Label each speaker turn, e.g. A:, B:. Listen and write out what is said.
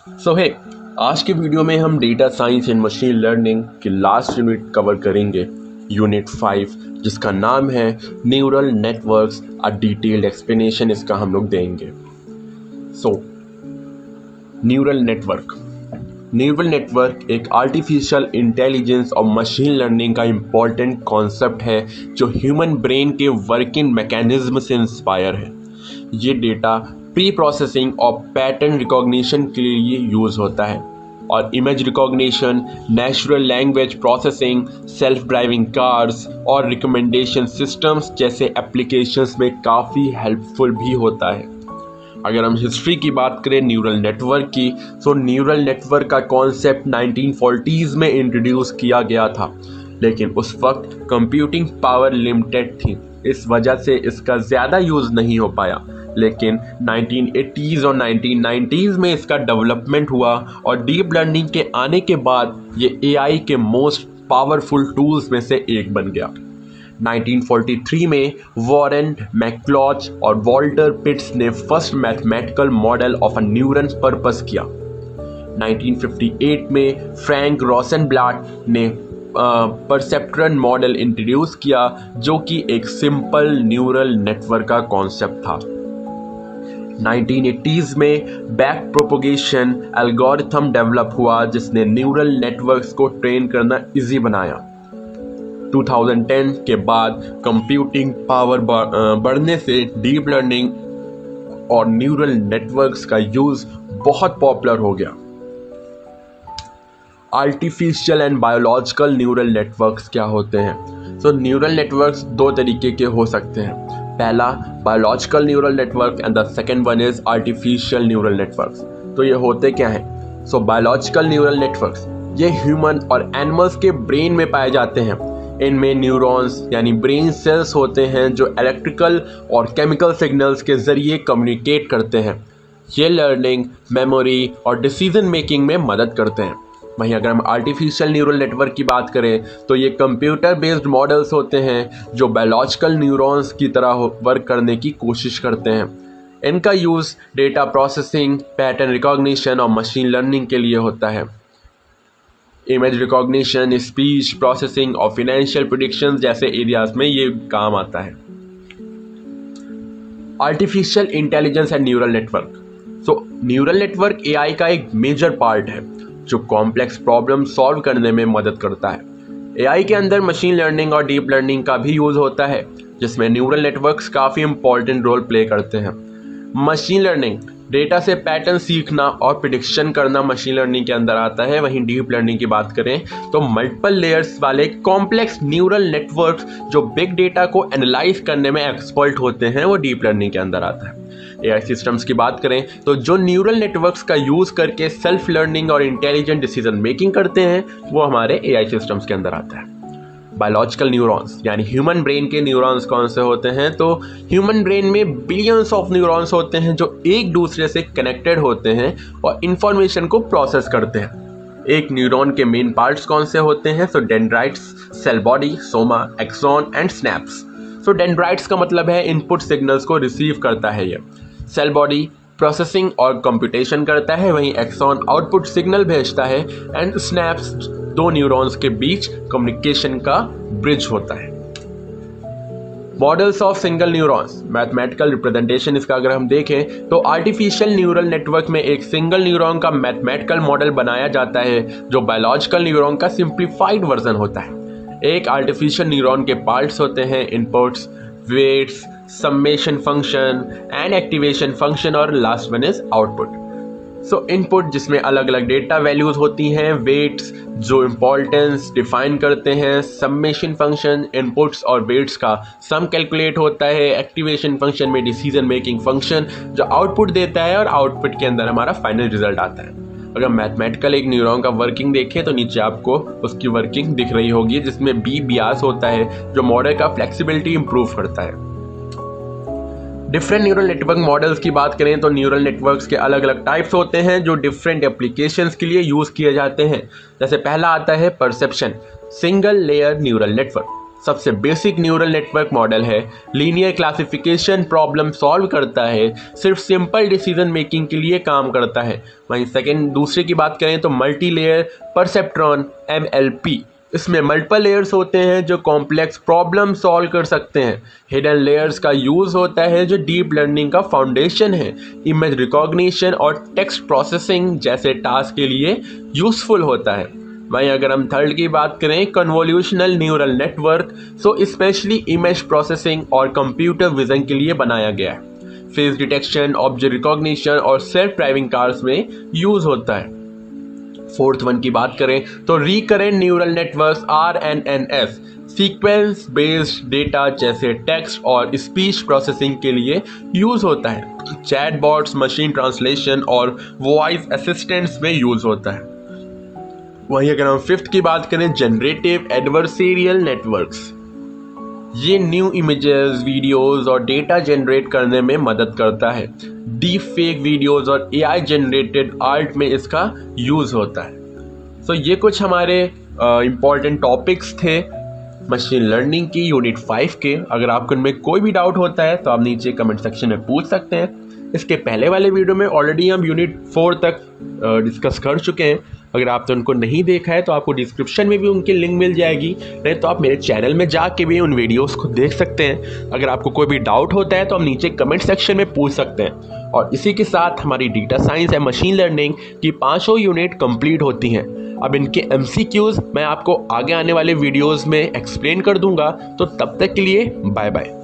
A: हे आज के वीडियो में हम data science and machine learning की लास्ट यूनिट कवर करेंगे, यूनिट 5, जिसका नाम है neural networks. A detailed explanation इसका हम लोग देंगे। न्यूरल नेटवर्क एक आर्टिफिशियल इंटेलिजेंस और मशीन लर्निंग का इम्पॉर्टेंट कॉन्सेप्ट है जो ह्यूमन ब्रेन के वर्किंग मैकेनिज्म से इंस्पायर है। ये डेटा प्री प्रोसेसिंग और पैटर्न रिकॉग्निशन के लिए यूज़ होता है और image recognition, natural language processing, self driving cars और रिकमेंडेशन सिस्टम्स जैसे एप्लीकेशंस में काफ़ी हेल्पफुल भी होता है। अगर हम हिस्ट्री की बात करें न्यूरल नेटवर्क की, तो न्यूरल नेटवर्क का कॉन्सेप्ट 1940s में इंट्रोड्यूस किया गया था, लेकिन उस वक्त कंप्यूटिंग पावर लिमिटेड थी, इस वजह से इसका ज़्यादा यूज़ नहीं हो पाया। लेकिन 1980s और 1990s में इसका डेवलपमेंट हुआ और डीप लर्निंग के आने के बाद ये एआई के मोस्ट पावरफुल टूल्स में से एक बन गया। 1943 में वॉरेन मैकलॉच और वॉल्टर पिट्स ने first mathematical model of a neuron purpose किया। 1958 में फ्रैंक रोसेनब्लैट ने परसेप्ट्रॉन मॉडल इंट्रोड्यूस किया, जो कि एक सिंपल न्यूरल नेटवर्क का कॉन्सेप्ट था। 1980s में बैक प्रोपोगेशन एल्गोरिथम डेवलप हुआ, जिसने न्यूरल नेटवर्क्स को ट्रेन करना इजी बनाया। 2010 के बाद कंप्यूटिंग पावर बढ़ने से डीप लर्निंग और न्यूरल नेटवर्क्स का यूज़ बहुत पॉपुलर हो गया। Artificial and biological neural networks क्या होते हैं? न्यूरल नेटवर्क्स दो तरीके के हो सकते हैं। पहला biological neural network and the second one is artificial neural networks. तो ये होते क्या हैं? बायोलॉजिकल न्यूरल नेटवर्क्स ये ह्यूमन और एनिमल्स के ब्रेन में पाए जाते हैं। इनमें न्यूरॉन्स यानी ब्रेन सेल्स होते हैं जो इलेक्ट्रिकल और केमिकल सिग्नल्स के ज़रिए कम्युनिकेट करते हैं। ये लर्निंग, मेमोरी और डिसीजन मेकिंग में मदद करते हैं। वहीं अगर हम आर्टिफिशियल न्यूरल नेटवर्क की बात करें तो ये कंप्यूटर बेस्ड मॉडल्स होते हैं जो बायोलॉजिकल न्यूरॉन्स की तरह वर्क करने की कोशिश करते हैं। इनका use data processing, pattern recognition और मशीन लर्निंग के लिए होता है। इमेज रिकॉग्निशन, स्पीच प्रोसेसिंग और फाइनेंशियल प्रेडिक्शन जैसे एरियाज में ये काम आता है। Artificial intelligence and neural network. Neural network AI का एक मेजर पार्ट है जो कॉम्प्लेक्स प्रॉब्लम सॉल्व करने में मदद करता है। एआई के अंदर मशीन लर्निंग और डीप लर्निंग का भी यूज़ होता है, जिसमें न्यूरल नेटवर्क्स काफ़ी इंपॉर्टेंट रोल प्ले करते हैं। मशीन लर्निंग डेटा से पैटर्न सीखना और प्रिडिक्शन करना मशीन लर्निंग के अंदर आता है। वहीं डीप लर्निंग की बात करें तो मल्टीपल लेयर्स वाले कॉम्प्लेक्स न्यूरल नेटवर्क्स जो बिग डेटा को एनालाइज करने में एक्सपर्ट होते हैं, वो डीप लर्निंग के अंदर आता है। एआई सिस्टम्स की बात करें तो जो न्यूरल नेटवर्क्स का यूज़ करके सेल्फ लर्निंग और इंटेलिजेंट डिसीजन मेकिंग करते हैं, वो हमारे एआई सिस्टम्स के अंदर आता है। बायोलॉजिकल न्यूरॉन्स यानी ह्यूमन ब्रेन के न्यूरॉन्स कौन से होते हैं? ह्यूमन ब्रेन में बिलियंस ऑफ न्यूरॉन्स होते हैं जो एक दूसरे से कनेक्टेड होते हैं और इंफॉर्मेशन को प्रोसेस करते हैं। एक न्यूरॉन के मेन पार्ट्स कौन से होते हैं? Dendrites, cell body, soma, axon and synapse. Dendrites का मतलब है इनपुट सिग्नल्स को रिसीव करता है ये। सेल बॉडी प्रोसेसिंग और कंप्यूटेशन करता है, वहीं एक्सॉन आउटपुट सिग्नल भेजता है एंड स्नैप्स दो न्यूरॉन्स के बीच कम्युनिकेशन का ब्रिज होता है। Models of single neurons, mathematical representation इसका अगर हम देखें तो आर्टिफिशियल न्यूरल नेटवर्क में एक सिंगल न्यूरॉन का मैथमेटिकल मॉडल बनाया जाता है जो बायोलॉजिकल न्यूरॉन का सिंप्लीफाइड वर्जन होता है। एक आर्टिफिशियल न्यूरॉन के पार्ट्स होते हैं inputs, weights, summation function and activation function और last one is output. Input जिसमें अलग अलग डेटा वैल्यूज होती हैं, वेट्स जो इम्पोर्टेंस डिफाइन करते हैं, सम्मेशन फंक्शन इनपुट्स और वेट्स का सम कैलकुलेट होता है, एक्टिवेशन फंक्शन में डिसीजन मेकिंग फंक्शन जो आउटपुट देता है और आउटपुट के अंदर हमारा फाइनल रिजल्ट आता है। अगर मैथमेटिकल एक न्यूरॉन का वर्किंग देखें तो नीचे आपको उसकी वर्किंग दिख रही होगी, जिसमें बी बियास होता है जो मॉडल का फ्लेक्सिबिलिटी इंप्रूव करता है। डिफरेंट न्यूरल नेटवर्क मॉडल्स की बात करें तो न्यूरल नेटवर्क्स के अलग अलग टाइप्स होते हैं जो डिफरेंट एप्लीकेशंस के लिए यूज़ किए जाते हैं। जैसे पहला आता है perception, single layer neural network. सबसे बेसिक न्यूरल नेटवर्क मॉडल है, लीनियर क्लासिफिकेशन प्रॉब्लम सॉल्व करता है, सिर्फ सिंपल डिसीजन मेकिंग के लिए काम करता है। वहीं दूसरे की बात करें तो मल्टी लेयर परसेप्ट्रॉन MLP, इसमें मल्टीपल लेयर्स होते हैं जो कॉम्प्लेक्स प्रॉब्लम सॉल्व कर सकते हैं। हिडन लेयर्स का यूज़ होता है जो डीप लर्निंग का फाउंडेशन है, इमेज रिकॉग्निशन और टेक्स्ट प्रोसेसिंग जैसे टास्क के लिए यूज़फुल होता है। वहीं अगर हम थर्ड की बात करें convolutional neural network, so specially image processing और कंप्यूटर विजन के लिए बनाया गया है। फेस डिटेक्शन, ऑब्जेक्ट रिकॉग्निशन और सेल्फ ड्राइविंग कार्स में यूज़ होता है। फोर्थ वन की बात करें तो recurrent neural networks RNNs, sequence based data जैसे टेक्स्ट और स्पीच प्रोसेसिंग के लिए यूज़ होता है। चैटबॉट्स, मशीन ट्रांसलेशन और वॉइस असिस्टेंट्स में यूज़ होता है। वहीं अगर हम फिफ्थ की बात करें जनरेटिव एडवर्सेरियल नेटवर्क्स, ये न्यू इमेजेस, वीडियोस और डेटा जनरेट करने में मदद करता है। डीप फेक वीडियोस और AI जनरेटेड आर्ट में इसका यूज़ होता है। सो ये कुछ हमारे इम्पॉर्टेंट टॉपिक्स थे मशीन लर्निंग की यूनिट 5 के। अगर आपको इनमें कोई भी डाउट होता है तो आप नीचे कमेंट सेक्शन में पूछ सकते हैं। इसके पहले वाले वीडियो में ऑलरेडी हम यूनिट 4 तक डिस्कस कर चुके हैं। अगर आपने उनको नहीं देखा है तो आपको डिस्क्रिप्शन में भी उनकी लिंक मिल जाएगी, नहीं तो आप मेरे चैनल में जाके भी उन वीडियोस को देख सकते हैं। अगर आपको कोई भी डाउट होता है तो हम नीचे कमेंट सेक्शन में पूछ सकते हैं। और इसी के साथ हमारी data science and machine learning की 5 यूनिट कंप्लीट होती हैं। अब इनके MCQs मैं आपको आगे आने वाले वीडियोज़ में एक्सप्लेन कर दूंगा। तो तब तक के लिए बाय बाय।